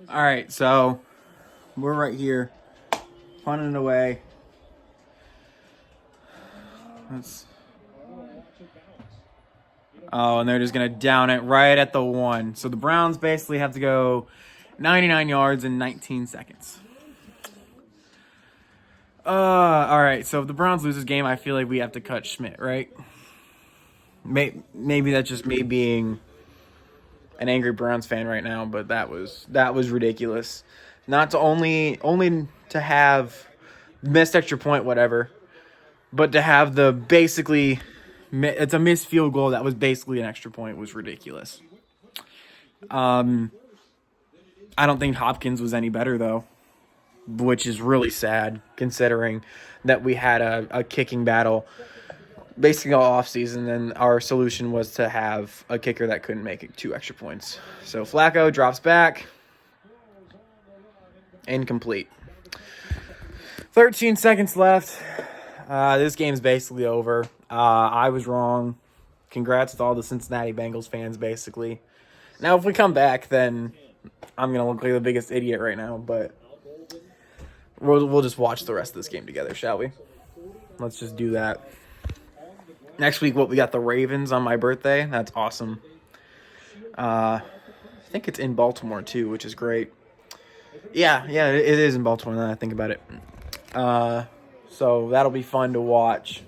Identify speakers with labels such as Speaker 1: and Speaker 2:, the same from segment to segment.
Speaker 1: All right, so we're right here, punting it away. And they're just going to down it right at the 1. So the Browns basically have to go 99 yards in 19 seconds. All right, so if the Browns lose this game, I feel like we have to cut Schmidt, right? Maybe that's just me being an angry Browns fan right now, but that was ridiculous. Not to only to have missed extra point, whatever, but to have it's a missed field goal that was basically an extra point was ridiculous. I don't think Hopkins was any better though, which is really sad considering that we had a kicking battle basically all offseason, and our solution was to have a kicker that couldn't make it 2 extra points. So Flacco drops back. Incomplete. 13 seconds left. This game's basically over. I was wrong. Congrats to all the Cincinnati Bengals fans, basically. Now, if we come back, then I'm going to look like the biggest idiot right now, but we'll just watch the rest of this game together, shall we? Let's just do that. Next week, we got the Ravens on my birthday. That's awesome. I think it's in Baltimore, too, which is great. Yeah, it is in Baltimore now that I think about it. So that'll be fun to watch.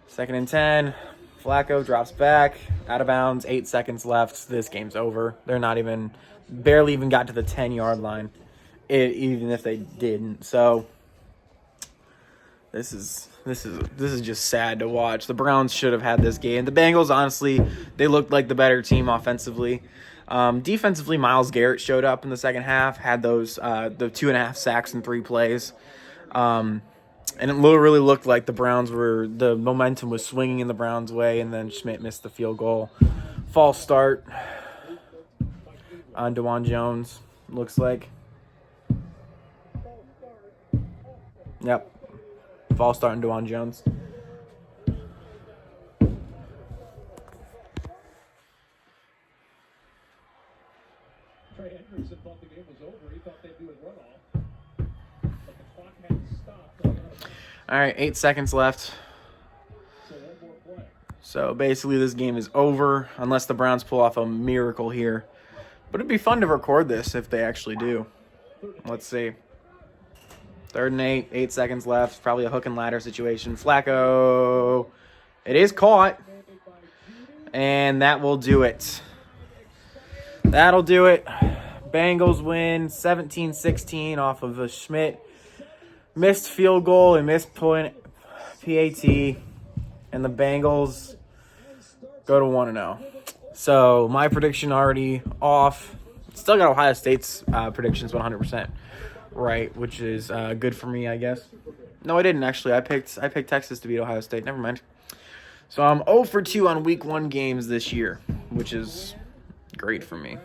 Speaker 1: 2nd and 10. Flacco drops back. Out of bounds. 8 seconds left. This game's over. They're barely even got to the 10-yard line, even if they didn't. So this is just sad to watch. The Browns should have had this game. The Bengals, honestly, they looked like the better team offensively. Defensively, Myles Garrett showed up in the second half, had those the 2.5 sacks in 3 plays. And it really looked like the momentum was swinging in the Browns' way, and then Schmidt missed the field goal. False start on DeJuan Jones, looks like. Yep. False start on DeJuan Jones. Hendrickson thought the game was over. He thought they'd do a runoff. But the clock hadn't stopped. All right, 8 seconds left. So basically this game is over unless the Browns pull off a miracle here. But it'd be fun to record this if they actually do. Let's see. 3rd and 8, 8 seconds left. Probably a hook and ladder situation. Flacco. It is caught. And that will do it. That'll do it. Bengals win 17-16 off of a Schmidt missed field goal and missed point PAT. And the Bengals go to 1-0. So my prediction already off. Still got Ohio State's predictions 100% right, which is good for me, I guess. No, I didn't actually. I picked Texas to beat Ohio State. Never mind. So I'm 0 for 2 on Week 1 games this year, which is great for me.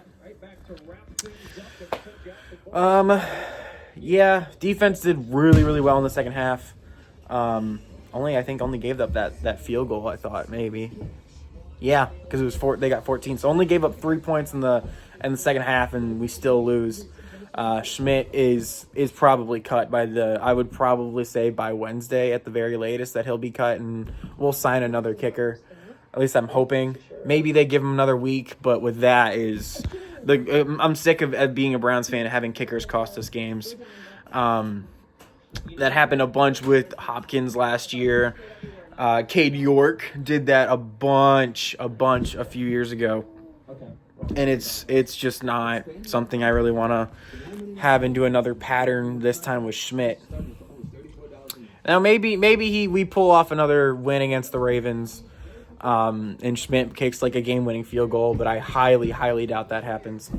Speaker 1: Yeah, defense did really well in the second half. Only gave up that field goal, I thought, maybe. Yeah, because it was they got 14. So only gave up 3 points in the second half, and we still lose. Schmidt is probably cut I would probably say by Wednesday at the very latest that he'll be cut, and we'll sign another kicker. At least I'm hoping. Maybe they give him another week, but with that I'm sick of being a Browns fan and having kickers cost us games. That happened a bunch with Hopkins last year. Cade York did that a bunch a few years ago. And it's just not something I really want to have into another pattern this time with Schmidt. Now maybe we pull off another win against the Ravens, and Schmidt kicks like a game-winning field goal, but I highly doubt that happens.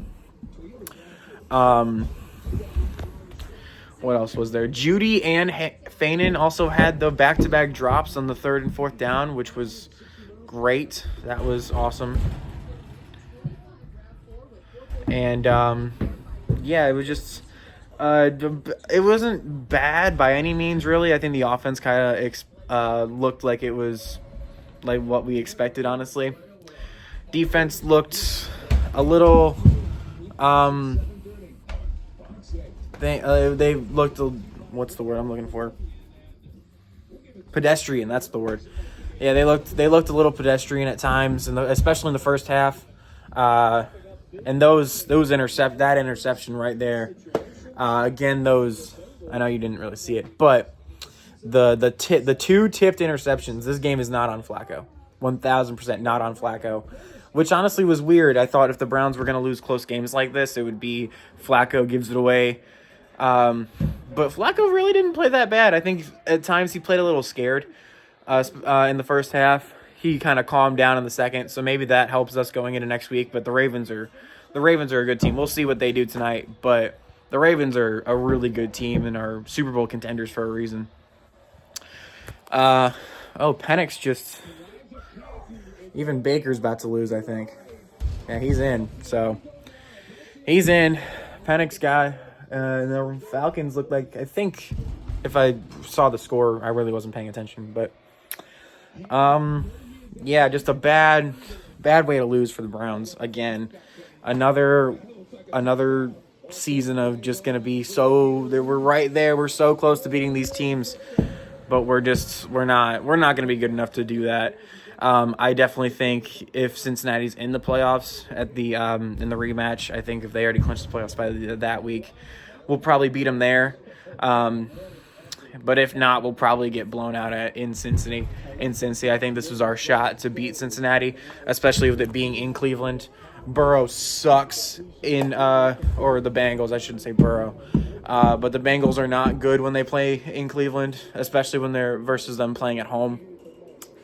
Speaker 1: What else was there? Judy and Fanon also had the back-to-back drops on the 3rd and 4th down, which was great. That was awesome. And, yeah, it was just it wasn't bad by any means, really. I think the offense kind of looked like it was like what we expected, honestly. Defense looked a little They looked, what's the word I'm looking for? Pedestrian, that's the word. Yeah, they looked a little pedestrian at times, and especially in the first half. And that interception right there. Again, I know you didn't really see it, but the two tipped interceptions. This game is not on Flacco. 1,000% not on Flacco, which honestly was weird. I thought if the Browns were going to lose close games like this, it would be Flacco gives it away. But Flacco really didn't play that bad. I think at times he played a little scared in the first half. He kind of calmed down in the second, so maybe that helps us going into next week. But the Ravens are a good team. We'll see what they do tonight, but the Ravens are a really good team and are Super Bowl contenders for a reason. Penix just... Even Baker's about to lose, I think. Yeah, he's in. So, he's in. Penix guy. And the Falcons look like... I think if I saw the score, I really wasn't paying attention. But, yeah, just a bad way to lose for the Browns. Again, another season of just going to be we're right there. We're so close to beating these teams. But we're not going to be good enough to do that. I definitely think if Cincinnati's in the playoffs in the rematch, I think if they already clinched the playoffs by that week, we'll probably beat them there. But if not, we'll probably get blown out in Cincinnati. I think this was our shot to beat Cincinnati, especially with it being in Cleveland. Burrow sucks or the Bengals, I shouldn't say Burrow. But the Bengals are not good when they play in Cleveland, especially when they're versus them playing at home.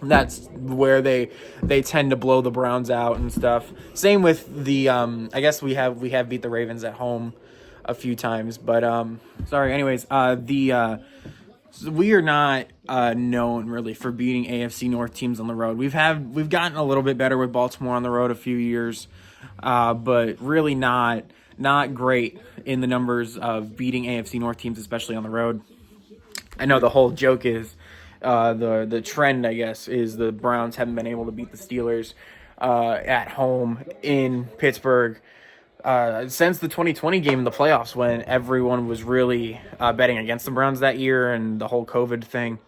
Speaker 1: That's where they tend to blow the Browns out and stuff. Same with the I guess we have beat the Ravens at home a few times, but anyways, we are not known really for beating AFC North teams on the road. We've gotten a little bit better with Baltimore on the road a few years, but really not great in the numbers of beating AFC North teams, especially on the road. I know the whole joke is the trend, I guess, is the Browns haven't been able to beat the Steelers at home in Pittsburgh since the 2020 game in the playoffs, when everyone was really betting against the Browns that year and the whole COVID thing.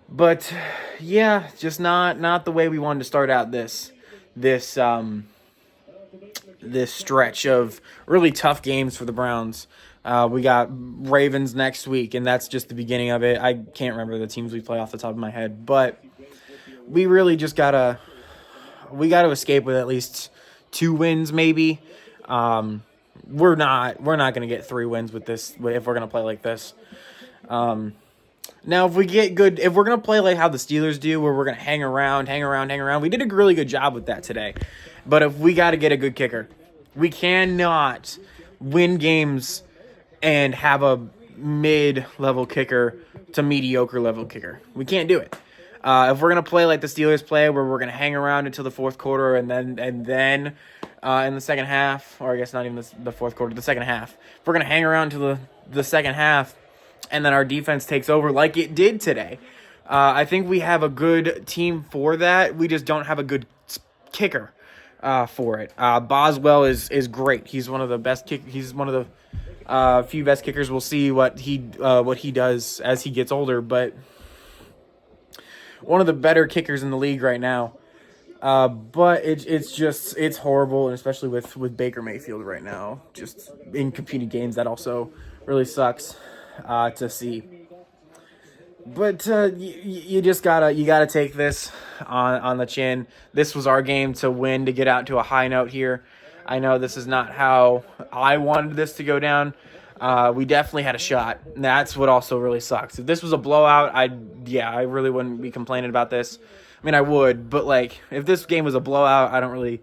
Speaker 1: But yeah, just not the way we wanted to start out this stretch of really tough games for the Browns. We got Ravens next week, and that's just the beginning of it. I can't remember the teams we play off the top of my head, but we really just gotta escape with at least 2 wins, maybe. We're not gonna get 3 wins with this if we're gonna play like this. Now, if we're gonna play like how the Steelers do, where we're gonna hang around, we did a really good job with that today. But if we got to get a good kicker, we cannot win games and have a mid-level kicker to mediocre level kicker. We can't do it. If we're gonna play like the Steelers play, where we're gonna hang around until the fourth quarter, and then in the second half, or I guess not even the fourth quarter, the second half, if we're gonna hang around until the second half, and then our defense takes over like it did today, I think we have a good team for that. We just don't have a good kicker for it. Boswell is great. He's one of the best He's one of the few best kickers. We'll see what he does as he gets older, but one of the better kickers in the league right now. But it's horrible, and especially with Baker Mayfield right now, just in competing games, that also really sucks to see. But you just gotta take this on the chin. This was our game to win, to get out to a high note here. I know this is not how I wanted this to go down. We definitely had a shot. And that's what also really sucks. If this was a blowout, I really wouldn't be complaining about this. I mean, I would, but like if this game was a blowout, I don't really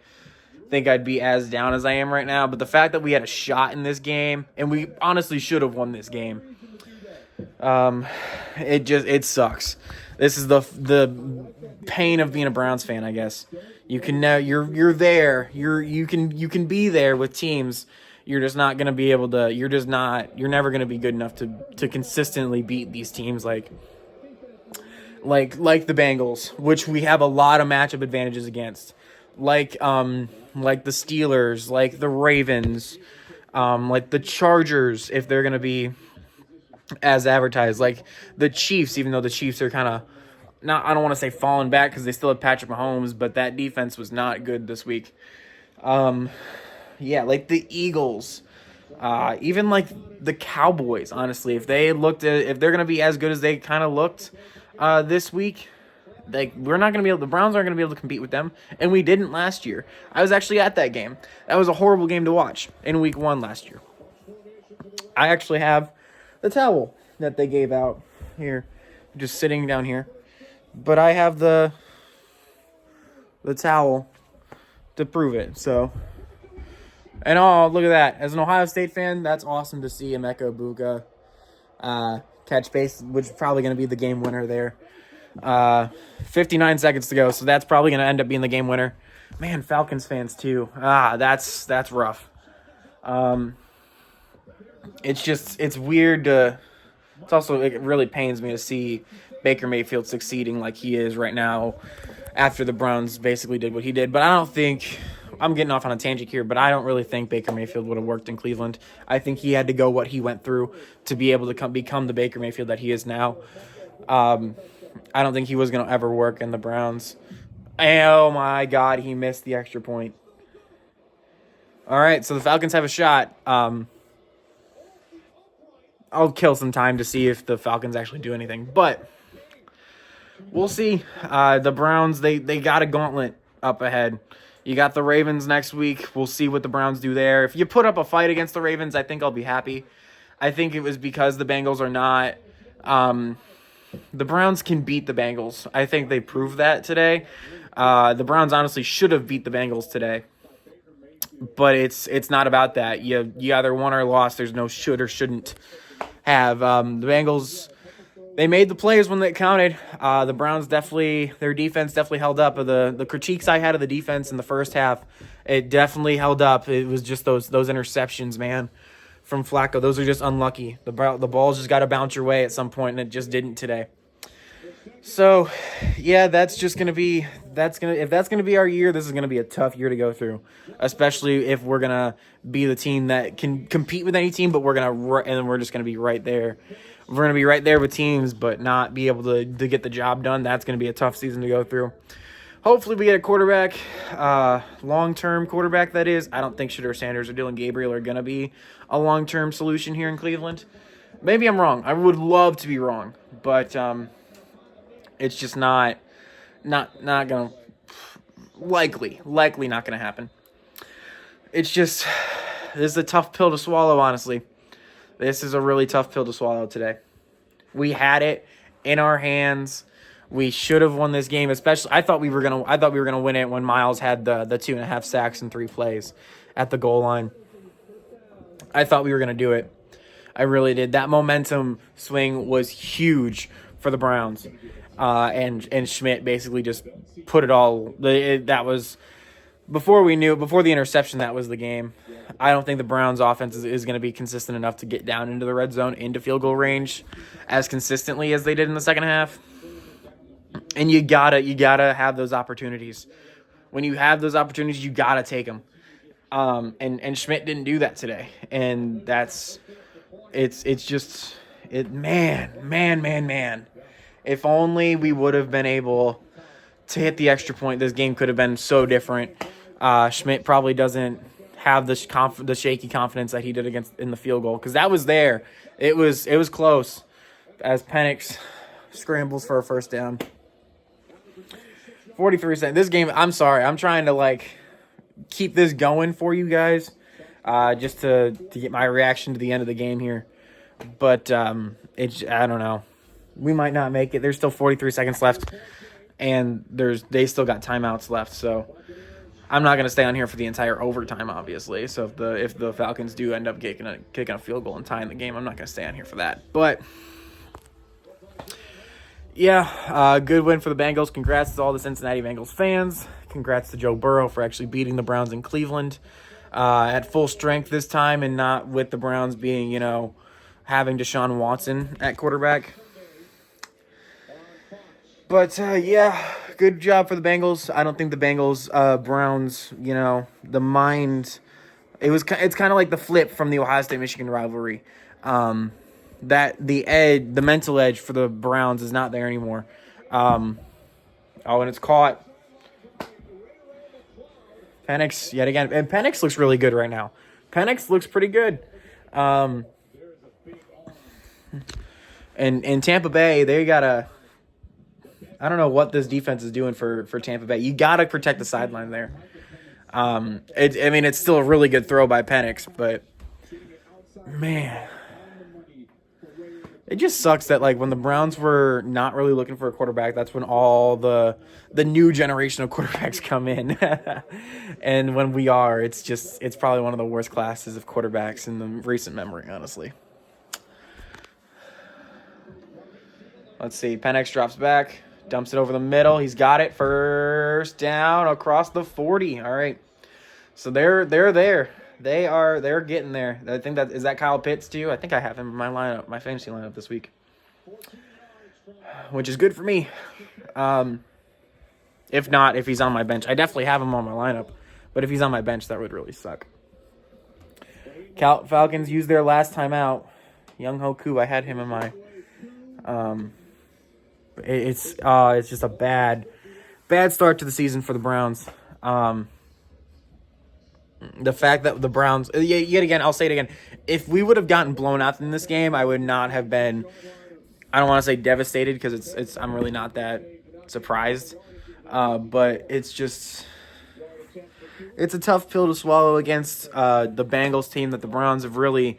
Speaker 1: think I'd be as down as I am right now. But the fact that we had a shot in this game, and we honestly should have won this game, it sucks. This is the pain of being a Browns fan, I guess. You can know you're there. You can be there with teams. You're just not going to be able to. You're never going to be good enough to consistently beat these teams like the Bengals, which we have a lot of matchup advantages against. like the Steelers, like the Ravens, like the Chargers, if they're gonna be as advertised, like the Chiefs, even though the Chiefs are kind of not, I don't want to say falling back because they still have Patrick Mahomes, but that defense was not good this week. Yeah, like the Eagles, even like the Cowboys. Honestly, if they're gonna be as good as they kind of looked this week, like we're not gonna be able. The Browns aren't gonna be able to compete with them, and we didn't last year. I was actually at that game. That was a horrible game to watch in Week 1 last year. I actually have the towel that they gave out here, just sitting down here, but I have the towel to prove it. So, and oh, look at that! As an Ohio State fan, that's awesome to see Emeka Egbuka catch base, which is probably going to be the game winner there. 59 seconds to go, so that's probably going to end up being the game winner. Man, Falcons fans too. That's rough. It's weird to. It's also, it really pains me to see Baker Mayfield succeeding like he is right now after the Browns basically did what he did. But I don't think, I'm getting off on a tangent here, but I don't really think Baker Mayfield would have worked in Cleveland. I think he had to go what he went through to be able to become the Baker Mayfield that he is now. I don't think he was going to ever work in the Browns. Oh my God, he missed the extra point. All right, so the Falcons have a shot. I'll kill some time to see if the Falcons actually do anything, but we'll see. The Browns, they got a gauntlet up ahead. You got the Ravens next week. We'll see what the Browns do there. If you put up a fight against the Ravens, I think I'll be happy. I think it was because the Bengals are not. The Browns can beat the Bengals. I think they proved that today. The Browns honestly should have beat the Bengals today. But it's not about that. You either won or lost. There's no should or shouldn't have. The Bengals, they made the plays when they counted. The Browns their defense definitely held up. The critiques I had of the defense in the first half, it definitely held up. It was just those interceptions, man, from Flacco. Those are just unlucky. The ball's just got to bounce your way at some point, and it just didn't today. So, yeah, if that's gonna be our year, this is gonna be a tough year to go through, especially if we're gonna be the team that can compete with any team, but we're just gonna be right there. We're gonna be right there with teams, but not be able to get the job done. That's gonna be a tough season to go through. Hopefully, we get a quarterback, long-term quarterback. That is, I don't think Shedeur Sanders or Dylan Gabriel are gonna be a long-term solution here in Cleveland. Maybe I'm wrong. I would love to be wrong, but it's just not gonna likely not gonna happen. It's just, this is a tough pill to swallow, honestly. This is a really tough pill to swallow today. We had it in our hands. We should have won this game, especially I thought we were gonna win it when Miles had the 2.5 sacks in 3 plays at the goal line. I thought we were gonna do it. I really did. That momentum swing was huge for the Browns. And Schmidt basically just put it all. That was before the interception. That was the game. I don't think the Browns' offense is going to be consistent enough to get down into the red zone, into field goal range, as consistently as they did in the second half. And you gotta have those opportunities. When you have those opportunities, you gotta take them. And Schmidt didn't do that today, and man. If only we would have been able to hit the extra point, this game could have been so different. Schmidt probably doesn't have the shaky confidence that he did in the field goal, because that was there. It was close as Penix scrambles for a first down. 43 seconds. This game, I'm sorry. I'm trying to keep this going for you guys, just to get my reaction to the end of the game here. But I don't know. We might not make it. There's still 43 seconds left, and they still got timeouts left. So I'm not going to stay on here for the entire overtime, obviously. So if the Falcons do end up kicking a field goal and tying the game, I'm not going to stay on here for that. But yeah, good win for the Bengals. Congrats to all the Cincinnati Bengals fans. Congrats to Joe Burrow for actually beating the Browns in Cleveland at full strength this time, and not with the Browns being, having Deshaun Watson at quarterback. But, yeah, good job for the Bengals. I don't think the Bengals, Browns, the mind. It's kind of like the flip from the Ohio State Michigan rivalry. That the mental edge for the Browns is not there anymore. And it's caught. Penix yet again, and Penix looks really good right now. Penix looks pretty good. And in Tampa Bay, they gotta. I don't know what this defense is doing for Tampa Bay. You gotta protect the sideline there. It's still a really good throw by Penix, but man, it just sucks that when the Browns were not really looking for a quarterback, that's when all the new generation of quarterbacks come in, and when we are, it's probably one of the worst classes of quarterbacks in the recent memory, honestly. Let's see, Penix drops back, dumps it over the middle. He's got it, first down across the 40. All right. So they're there. They're getting there. I think is that Kyle Pitts too? I think I have him in my fantasy lineup this week, which is good for me. If not, if he's on my bench, I definitely have him on my lineup. But if he's on my bench, that would really suck. Falcons used their last timeout. Young Hoku, I had him in my. It's just a bad start to the season for the Browns. The fact that the Browns, yet again, I'll say it again. If we would have gotten blown out in this game, I would not have been. I don't want to say devastated because I'm really not that surprised. But it's a tough pill to swallow against the Bengals team that the Browns have really.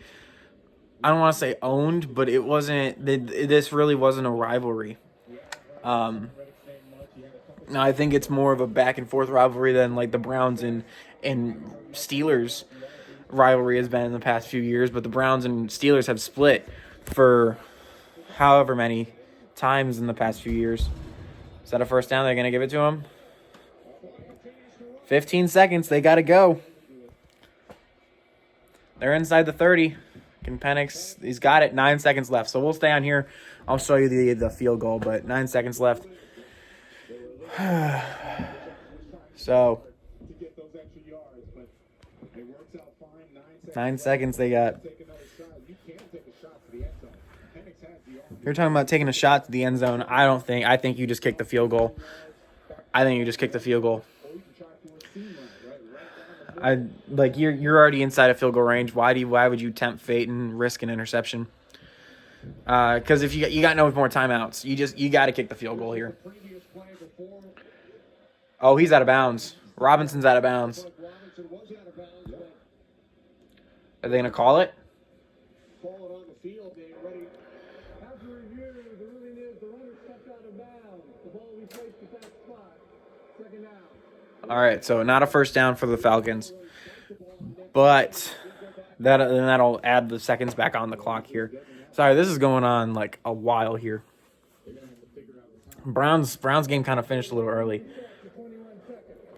Speaker 1: I don't want to say owned, but it wasn't. This really wasn't a rivalry. No, I think it's more of a back and forth rivalry than the Browns and Steelers rivalry has been in the past few years. But the Browns and Steelers have split for however many times in the past few years. Is that a first down? They're going to give it to him. 15 seconds. They got to go. They're inside the 30. Penix, he's got it. 9 seconds left. So we'll stay on here. I'll show you the field goal, but 9 seconds left. So 9 seconds they got. You're talking about taking a shot to the end zone. I think you just kick the field goal. You're already inside a field goal range. Why would you tempt fate and risk an interception? Because if you got no more timeouts, you got to kick the field goal here. Oh, he's out of bounds. Robinson's out of bounds. Are they gonna call it? All right, so not a first down for the Falcons, but that'll add the seconds back on the clock here. Sorry, this is going on a while here. Browns game kind of finished a little early.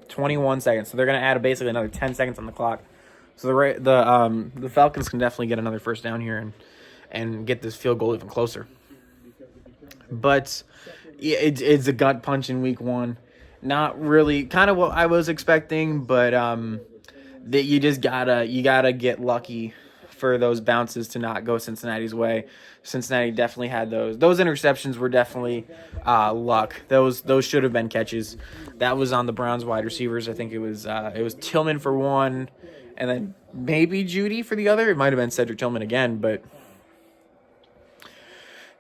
Speaker 1: 21 seconds, so they're going to add basically another 10 seconds on the clock. So the Falcons can definitely get another first down here and get this field goal even closer. But it's a gut punch in week one. Not really, kind of what I was expecting, but that you just gotta get lucky for those bounces to not go Cincinnati's way. Cincinnati definitely had those. Those interceptions were definitely luck. Those should have been catches. That was on the Browns wide receivers. I think it was Tillman for one, and then maybe Judy for the other. It might have been Cedric Tillman again, but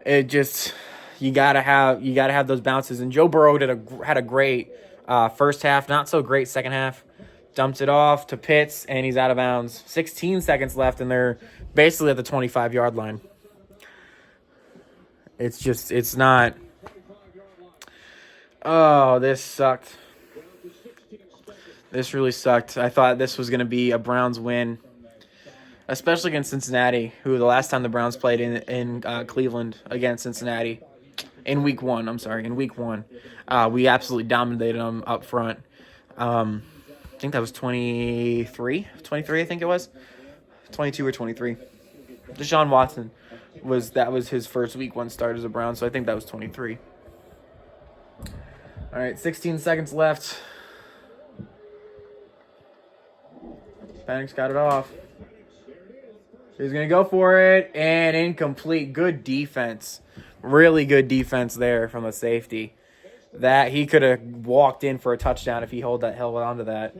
Speaker 1: it just you gotta have those bounces. And Joe Burrow had a great first half, not so great second half. Dumped it off to Pitts, and he's out of bounds. 16 seconds left, and they're basically at the 25-yard line. It's not. Oh, this sucked. This really sucked. I thought this was going to be a Browns win, especially against Cincinnati, who the last time the Browns played in Cleveland against Cincinnati in week one, we absolutely dominated them up front. I think that was 23, I think it was. 22 or 23. Deshaun Watson was his first week one start as a Brown, so I think that was 23. All right, 16 seconds left. Panic's got it off. He's going to go for it, and incomplete. Good defense. Really good defense there from the safety. That he could have walked in for a touchdown if he held on to that.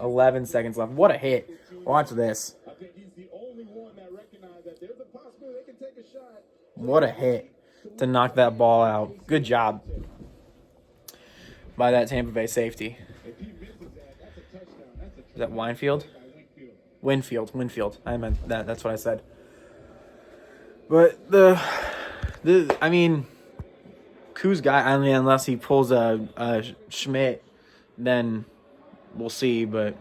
Speaker 1: 11 seconds left. What a hit. Watch this. What a hit to knock that ball out. Good job by that Tampa Bay safety. Is that Winfield? Winfield. I meant that. That's what I said. But I mean, Koo's guy. I mean, unless he pulls a Schmidt, then we'll see. But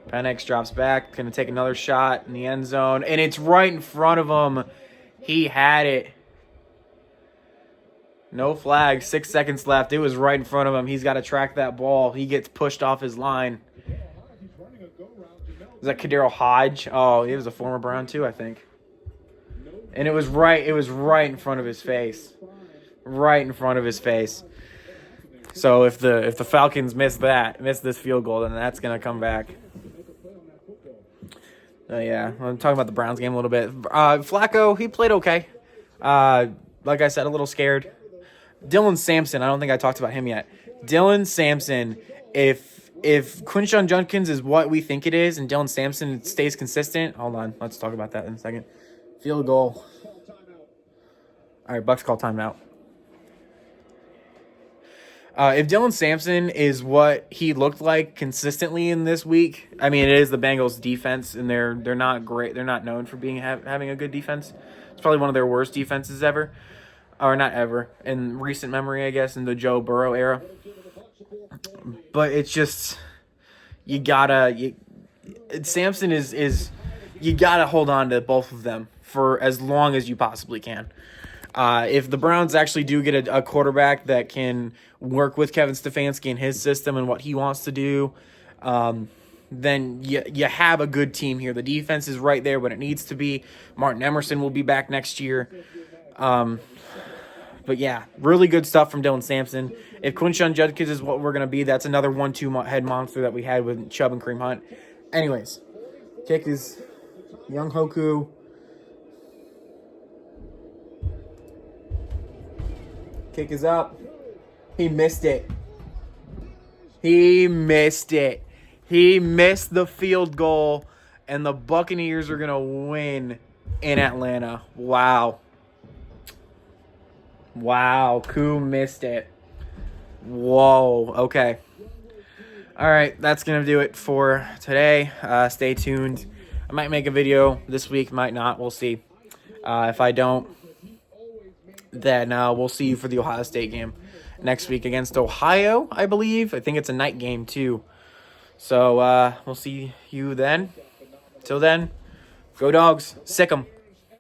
Speaker 1: Penix drops back, gonna take another shot in the end zone, and it's right in front of him. He had it. No flag. 6 seconds left. It was right in front of him. He's got to track that ball. He gets pushed off his line. Is that Kadero Hodge? Oh, he was a former Brown too, I think. And it was right in front of his face. Right in front of his face. So if the Falcons miss this field goal, then that's gonna come back. Yeah, I'm talking about the Browns game a little bit. Flacco, he played okay. Like I said, a little scared. Dylan Sampson, I don't think I talked about him yet. Dylan Sampson, if Quinshon Judkins is what we think it is, and Dylan Sampson stays consistent, hold on, let's talk about that in a second. Field goal. All right, Bucs call timeout. If Dylan Sampson is what he looked like consistently in this week, I mean, it is the Bengals defense, and they're not great. They're not known for having a good defense. It's probably one of their worst defenses ever, or not ever, in recent memory, I guess, in the Joe Burrow era. But it's just Sampson is you gotta hold on to both of them for as long as you possibly can. If the Browns actually do get a quarterback that can work with Kevin Stefanski and his system and what he wants to do, then you have a good team here. The defense is right there when it needs to be. Martin Emerson will be back next year. But yeah, really good stuff from Dylan Sampson. If Quinshon Judkins is what we're going to be, that's another 1-2 head monster that we had with Chubb and Kareem Hunt. Anyways, kick is Young Hoku. Kick is up. He missed it. He missed the field goal, and the Buccaneers are going to win in Atlanta. Wow, Koo missed it. Whoa, okay. All right, that's going to do it for today. Stay tuned. I might make a video this week, might not. We'll see. If I don't, then we'll see you for the Ohio State game next week against Ohio, I believe. I think it's a night game, too. So we'll see you then. Till then, go Dogs. Sick 'em.